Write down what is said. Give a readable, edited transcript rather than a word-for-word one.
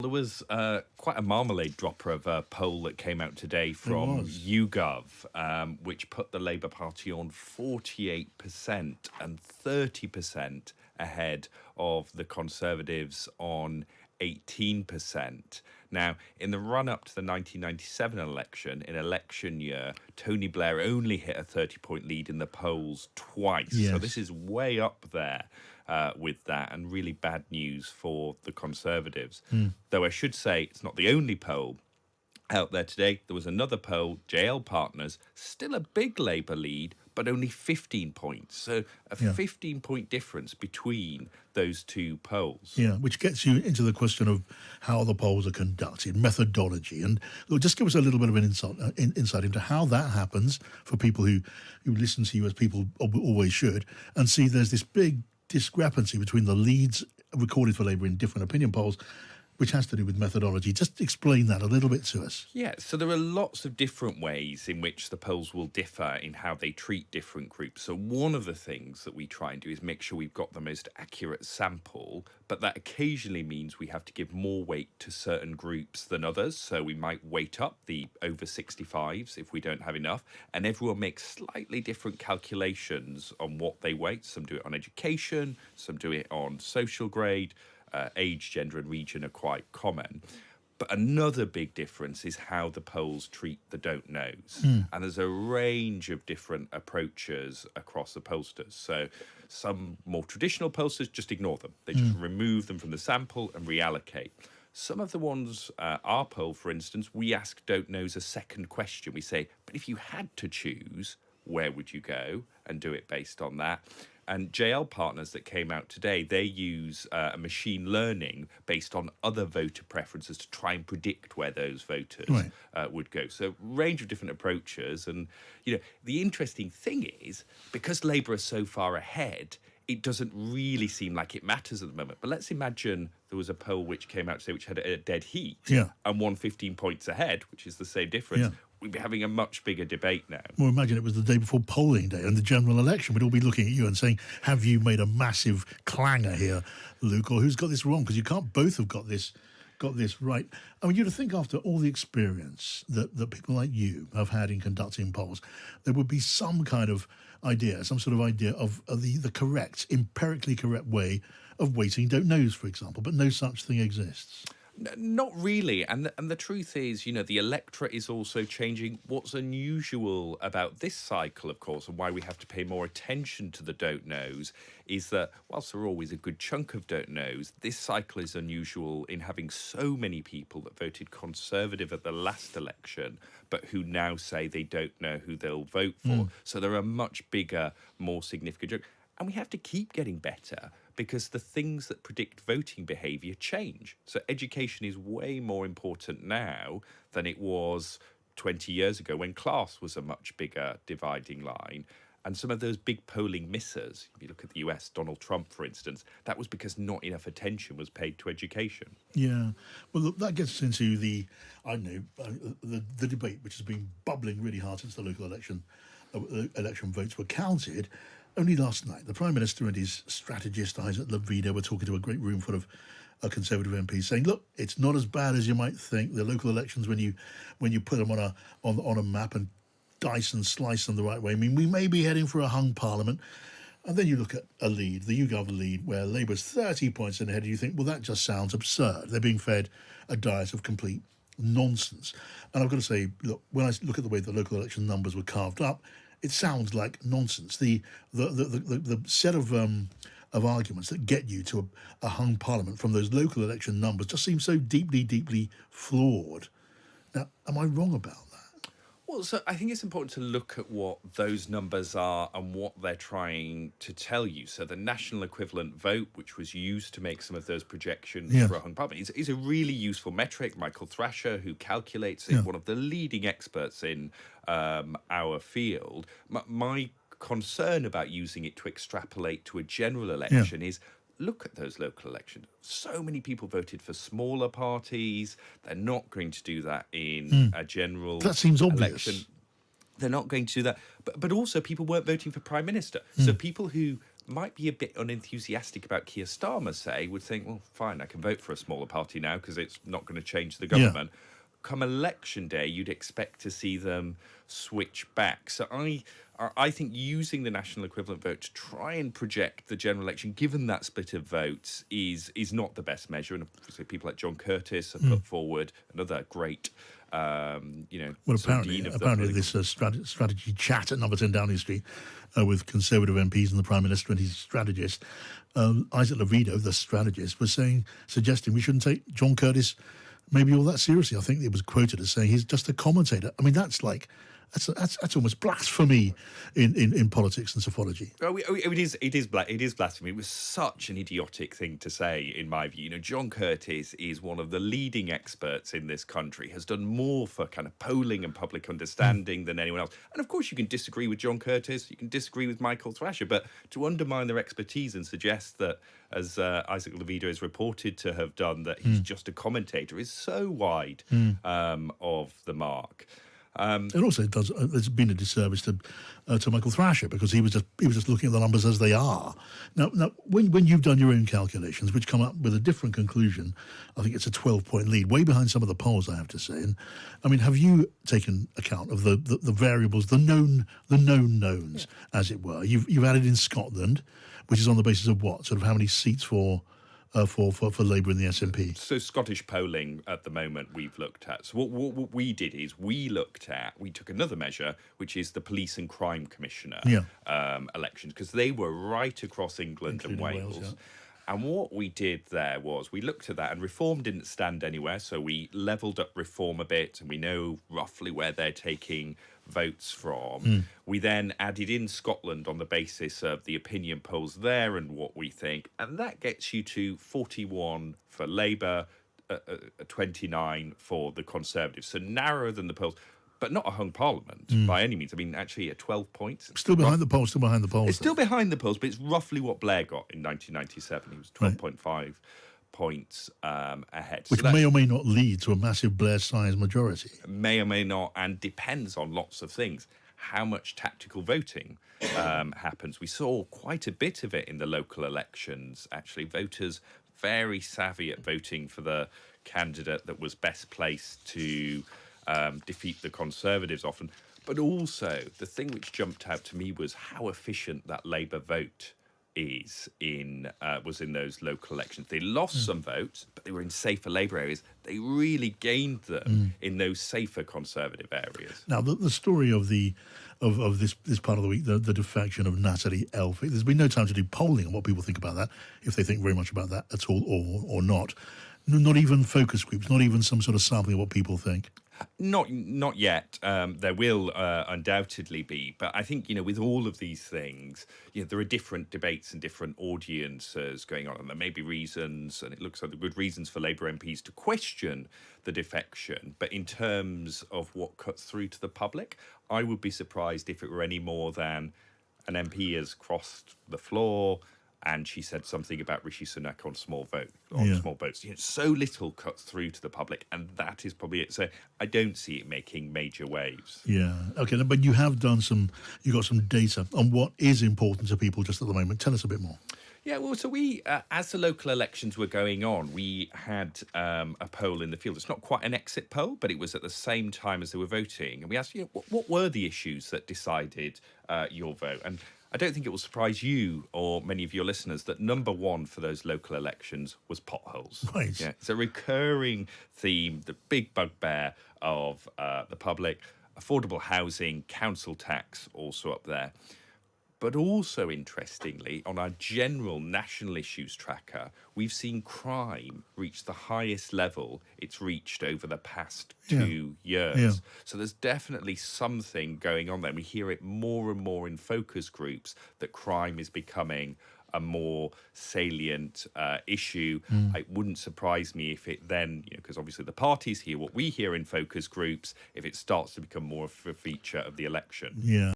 There was quite a marmalade dropper of a poll that came out today from YouGov, which put the Labour Party on 48% and 30% ahead of the Conservatives on 18%. Now, in the run-up to the 1997 election, in election year, Tony Blair only hit a 30-point lead in the polls twice. Yes. So this is way up there with that, and really bad news for the Conservatives. Though I should say it's not the only poll out there today. There was another poll, JL Partners, still a big Labour lead, but only 15 points. So a 15-point difference between those two polls. Yeah, which gets you into the question of how the polls are conducted, methodology. And look, just give us a little bit of an insight into how that happens for people who listen to you, as people always should, and see there's this big discrepancy between the leads recorded for Labour in different opinion polls, which has to do with methodology. Just explain that a little bit to us. Yeah, so there are lots of different ways in which the polls will differ in how they treat different groups. So one of the things that we try and do is make sure we've got the most accurate sample, but that occasionally means we have to give more weight to certain groups than others. So we might weight up the over 65s if we don't have enough, and everyone makes slightly different calculations on what they weight. Some do it on education, some do it on social grade. Age, gender and region are quite common. But another big difference is how the polls treat the don't knows. And there's a range of different approaches across the pollsters. So some more traditional pollsters just ignore them. They just remove them from the sample and reallocate. Some of the ones, our poll, for instance, we ask don't knows a second question. We say, but if you had to choose, where would you go? And do it based on that. And JL Partners that came out today, they use machine learning based on other voter preferences to try and predict where those voters would go. So range of different approaches. And, you know, the interesting thing is, because Labour are so far ahead, it doesn't really seem like it matters at the moment. But let's imagine there was a poll which came out today which had a dead heat and won 15 points ahead, which is the same difference. Yeah. We'd be having a much bigger debate now. Well, imagine it was the day before polling day and the general election. We'd all be looking at you and saying, have you made a massive clanger here, Luke, or who's got this wrong? Because you can't both have got this right. I mean, you'd think after all the experience that people like you have had in conducting polls, there would be some kind of idea, some sort of idea of the correct, empirically correct way of weighting don't knows, for example, but no such thing exists. Not really. And the truth is, you know, the electorate is also changing. What's unusual about this cycle, of course, and why we have to pay more attention to the don't knows, is that whilst there are always a good chunk of don't knows, this cycle is unusual in having so many people that voted Conservative at the last election, but who now say they don't know who they'll vote for. So there are much bigger, more significant chunks. And we have to keep getting better because the things that predict voting behaviour change. So education is way more important now than it was 20 years ago when class was a much bigger dividing line. And some of those big polling missers, if you look at the US, Donald Trump, for instance, that was because not enough attention was paid to education. Yeah. Well, look, that gets us into the debate, which has been bubbling really hard since the local election votes were counted. Only last night, the Prime Minister and his strategist, Isaac Levida, were talking to a great room full of Conservative MPs, saying, "Look, it's not as bad as you might think. The local elections, when you put them on a map and dice and slice them the right way, I mean, we may be heading for a hung parliament." And then you look at a lead, the YouGov lead, where Labour's 30 points ahead, and you think, well, that just sounds absurd. They're being fed a diet of complete nonsense. And I've got to say, look, when I look at the way the local election numbers were carved up, it sounds like nonsense. The set of arguments that get you to a hung parliament from those local election numbers just seem so deeply, deeply flawed. Now, am I wrong about that? Well, so I think it's important to look at what those numbers are and what they're trying to tell you. So the national equivalent vote, which was used to make some of those projections for a hung parliament, is a really useful metric. Michael Thrasher, who calculates it, one of the leading experts in our field. My concern about using it to extrapolate to a general election is, look at those local elections. So many people voted for smaller parties. They're not going to do that in a general that seems obvious. election. They're not going to do that. But also people weren't voting for Prime Minister. So people who might be a bit unenthusiastic about Keir Starmer, say, would think, well, fine, I can vote for a smaller party now because it's not going to change the government. Come election day, you'd expect to see them switch back. So I think using the national equivalent vote to try and project the general election, given that split of votes, is not the best measure. And obviously, people like John Curtis have put forward another great, Well, sort of dean of the apparently this strategy chat at Number 10 Downing Street with Conservative MPs and the Prime Minister and his strategist, Isaac Levido, the strategist, was suggesting we shouldn't take John Curtis maybe all that seriously. I think it was quoted as saying he's just a commentator. I mean, that's almost blasphemy in politics and psephology. It is blasphemy. It was such an idiotic thing to say, in my view. John Curtis is one of the leading experts in this country, has done more for kind of polling and public understanding than anyone else. And of course, you can disagree with John Curtis, you can disagree with Michael Thrasher, but to undermine their expertise and suggest that, as Isaac Levido is reported to have done, that he's just a commentator is so wide of the mark. And also, there's been a disservice to Michael Thrasher because he was just looking at the numbers as they are. Now, when you've done your own calculations, which come up with a different conclusion, I think it's a 12-point lead, way behind some of the polls, I have to say. And I mean, have you taken account of the variables, the known knowns, as it were? You've added in Scotland, which is on the basis of what? Sort of how many seats for Labour in the SNP? So Scottish polling at the moment we've looked at. So what we did is we took another measure, which is the Police and Crime Commissioner elections, because they were right across England and Wales. And what we did there was we looked at that, and Reform didn't stand anywhere, so we levelled up Reform a bit, and we know roughly where they're taking votes from. We then added in Scotland on the basis of the opinion polls there and what we think, and that gets you to 41 for Labour, 29 for the Conservatives, so narrower than the polls. But not a hung parliament by any means. I mean, actually, at 12 points. Still behind the polls. It's still behind the polls, but it's roughly what Blair got in 1997. He was 12.5 points ahead. Which may or may not lead to a massive Blair-sized majority. May or may not, and depends on lots of things. How much tactical voting happens. We saw quite a bit of it in the local elections, actually. Voters very savvy at voting for the candidate that was best placed to defeat the Conservatives often. But also, the thing which jumped out to me was how efficient that Labour vote was in those local elections. They lost some votes, but they were in safer Labour areas. They really gained them in those safer Conservative areas. Now, the story of this part of the week, the defection of Natalie Elphicke, there's been no time to do polling on what people think about that, if they think very much about that at all or not. Not even focus groups, not even some sort of sampling of what people think. Not yet. There will undoubtedly be, but I think with all of these things, there are different debates and different audiences going on, and there may be reasons, and it looks like there are good reasons for Labour MPs to question the defection. But in terms of what cuts through to the public, I would be surprised if it were any more than an MP has crossed the floor and she said something about Rishi Sunak on small votes. So little cuts through to the public, and that is probably it. So I don't see it making major waves. Yeah. Okay. But you have got some data on what is important to people just at the moment. Tell us a bit more. Yeah, well, so we, as the local elections were going on, we had a poll in the field. It's not quite an exit poll, but it was at the same time as they were voting. And we asked, what were the issues that decided your vote? And I don't think it will surprise you or many of your listeners that number one for those local elections was potholes. Right. Yeah, it's a recurring theme, the big bugbear of the public. Affordable housing, council tax also up there. But also, interestingly, on our general national issues tracker, we've seen crime reach the highest level it's reached over the past 2 years. Yeah. So there's definitely something going on there. We hear it more and more in focus groups that crime is becoming a more salient issue. It wouldn't surprise me if it then, because obviously the parties hear what we hear in focus groups, if it starts to become more of a feature of the election. Yeah.